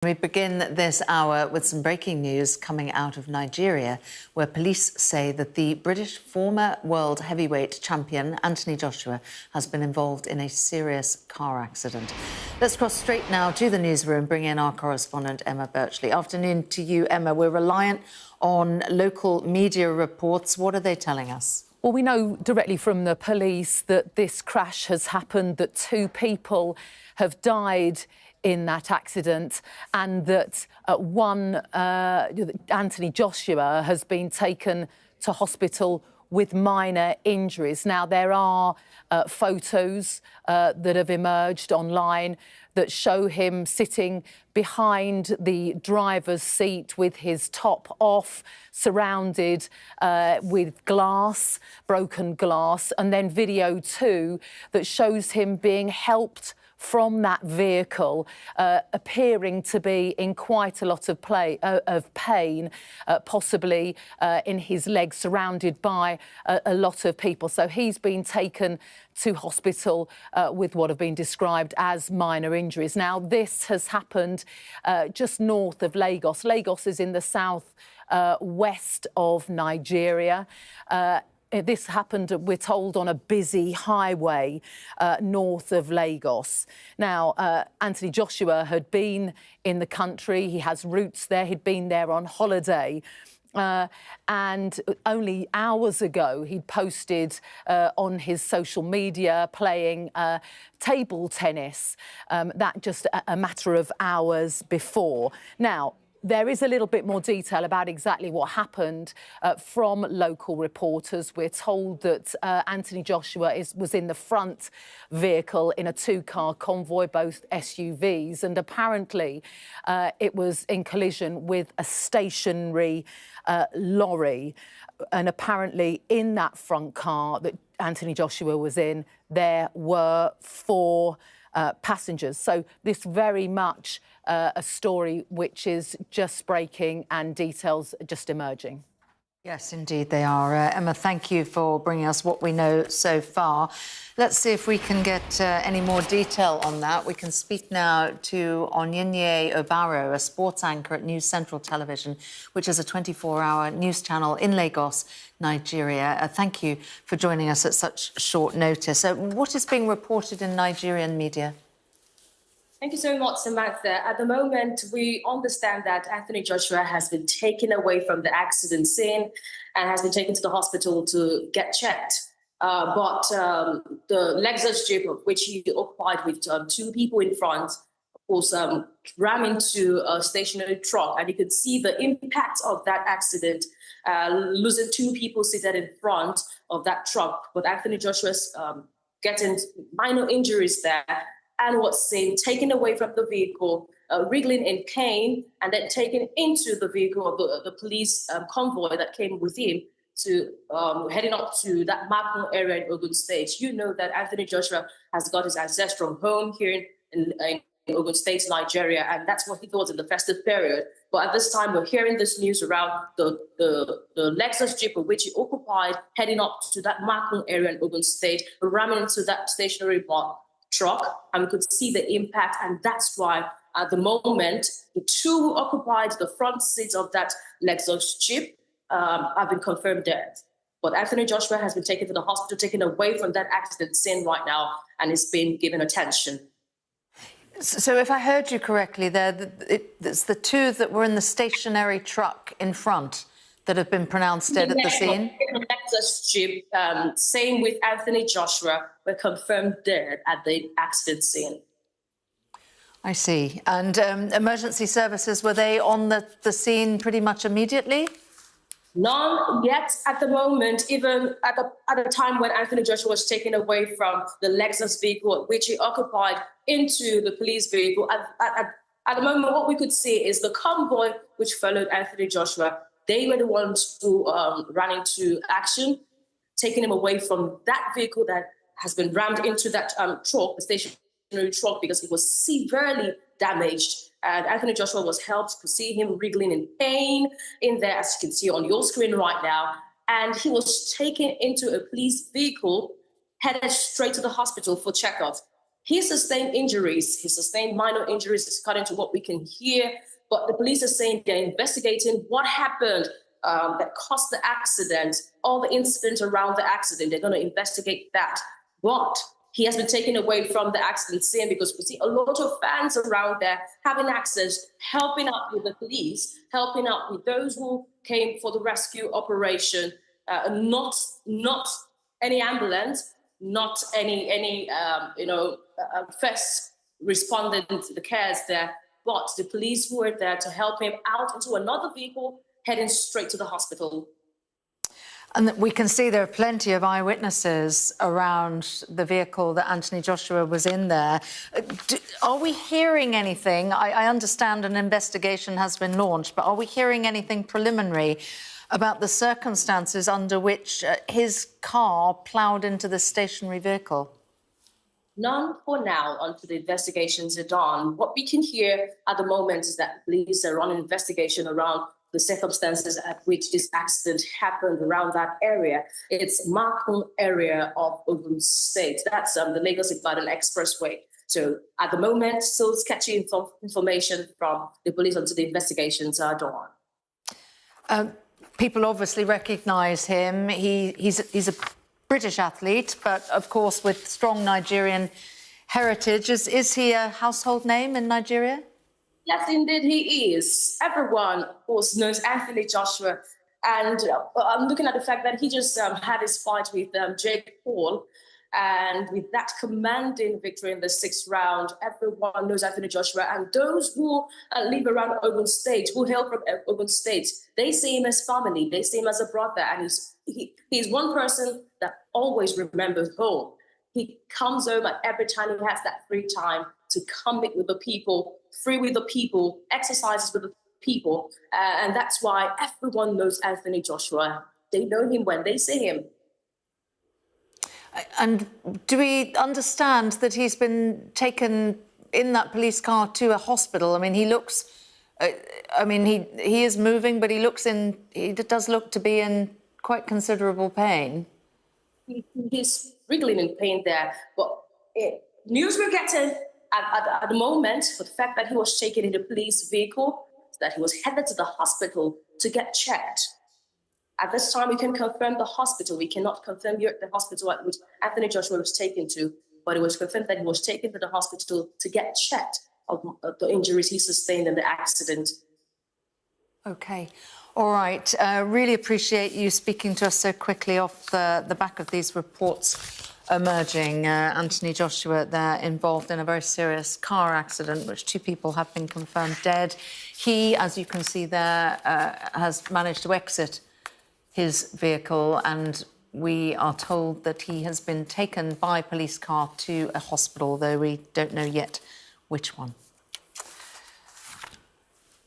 We begin this hour with some breaking news coming out of Nigeria, where police say that the British former world heavyweight champion, Anthony Joshua, has been involved in a serious car accident. Let's cross straight now to the newsroom, bring in our correspondent, Emma Birchley. Afternoon to you, Emma. We're reliant on local media reports. What are they telling us? Well, we know directly from the police that this crash has happened, that 2 people have died in that accident, and that Anthony Joshua has been taken to hospital with minor injuries. Now, there are photos that have emerged online that show him sitting behind the driver's seat with his top off, surrounded with glass, broken glass, and then video too that shows him being helped from that vehicle, appearing to be in quite a lot of pain, possibly in his legs, surrounded by a lot of people. So he's been taken to hospital with what have been described as minor injuries. Now, this has happened just north of Lagos. Lagos is in the south west of Nigeria. This happened, we're told, on a busy highway north of Lagos. Now, Anthony Joshua had been in the country. He has roots there. He'd been there on holiday. And only hours ago, he'd posted on his social media playing table tennis. That just a matter of hours before. Now, there is a little bit more detail about exactly what happened from local reporters. We're told that Anthony Joshua was in the front vehicle in a 2-car convoy, both SUVs, and apparently it was in collision with a stationary lorry. And apparently in that front car that Anthony Joshua was in, there were 4 passengers. So this very much a story which is just breaking and details just emerging. Yes, indeed they are. Emma, thank you for bringing us what we know so far. Let's see if we can get any more detail on that. We can speak now to Onyinye Obaro, a sports anchor at News Central Television, which is a 24-hour news channel in Lagos, Nigeria. Thank you for joining us at such short notice. What is being reported in Nigerian media? Thank you so much, Samantha. At the moment, we understand that Anthony Joshua has been taken away from the accident scene and has been taken to the hospital to get checked. But the Lexus Jeep, which he occupied with 2 people in front, was rammed into a stationary truck. And you could see the impact of that accident, losing 2 people seated in front of that truck. But Anthony Joshua's getting minor injuries there, and was seen taken away from the vehicle, wriggling in pain, and then taken into the vehicle of the police convoy that came with him to heading up to that Makun area in Ogun State. You know that Anthony Joshua has got his ancestral home here in Ogun State, Nigeria, and that's what he thought in the festive period. But at this time, we're hearing this news around the Lexus Jeep, which he occupied, heading up to that Makun area in Ogun State, ramming into that stationary truck, and we could see the impact. And that's why at the moment the 2 who occupied the front seats of that Lexus Jeep have been confirmed dead. But Anthony Joshua has been taken to the hospital, taken away from that accident scene right now, and is being given attention. So if I heard you correctly there, it's the 2 that were in the stationary truck in front that have been pronounced dead at the scene? Lexus Jeep, same with Anthony Joshua, were confirmed dead at the accident scene. I see. And emergency services, were they on the scene pretty much immediately? None yet at the moment, even at the time when Anthony Joshua was taken away from the Lexus vehicle, which he occupied, into the police vehicle. At the moment, what we could see is the convoy which followed Anthony Joshua. They were the ones who ran into action, taking him away from that vehicle that has been rammed into that truck, the stationary truck, because it was severely damaged. And Anthony Joshua was helped. You could see him wriggling in pain in there, as you can see on your screen right now. And he was taken into a police vehicle, headed straight to the hospital for checkup. He sustained injuries. He sustained minor injuries, according to what we can hear. But the police are saying they're investigating what happened that caused the accident, all the incidents around the accident. They're going to investigate that. But he has been taken away from the accident scene because we see a lot of fans around there having access, helping out with the police, helping out with those who came for the rescue operation. Not any ambulance, not any first respondent to the cares there, but the police were there to help him out into another vehicle heading straight to the hospital. And we can see there are plenty of eyewitnesses around the vehicle that Anthony Joshua was in there. Are we hearing anything? I understand an investigation has been launched, but are we hearing anything preliminary about the circumstances under which his car ploughed into the stationary vehicle? None for now until the investigations are done. What we can hear at the moment is that police are on an investigation around the circumstances at which this accident happened around that area. It's Markham area of Ogun State. That's the Lagos-Ibadan Expressway. So at the moment, still sketchy information from the police until the investigations are done. People obviously recognise him. He's a British athlete, but of course with strong Nigerian heritage. Is he a household name in Nigeria? Yes, indeed, he is. Everyone, of course, knows Anthony Joshua. And I'm looking at the fact that he just had his fight with Jake Paul. And with that commanding victory in the 6th round, everyone knows Anthony Joshua. And those who live around Ogun State, who hail from Ogun State, they see him as family. They see him as a brother. And he's one person that always remembers home. He comes home at every time he has that free time to come meet with the people, free with the people, exercises with the people. And that's why everyone knows Anthony Joshua. They know him when they see him. And do we understand that he's been taken in that police car to a hospital? I mean, he looks... he is moving, but he does look to be in quite considerable pain. He's wriggling in pain there. But news we're getting at the moment, for the fact that he was taken in the police vehicle, that he was headed to the hospital to get checked. At this time, we can confirm the hospital. We cannot confirm the hospital at which Anthony Joshua was taken to, but it was confirmed that he was taken to the hospital to get checked of the injuries he sustained in the accident. OK. All right. Really appreciate you speaking to us so quickly off the back of these reports emerging. Anthony Joshua there involved in a very serious car accident, which 2 people have been confirmed dead. He, as you can see there, has managed to exit his vehicle, and we are told that he has been taken by police car to a hospital, though we don't know yet which one.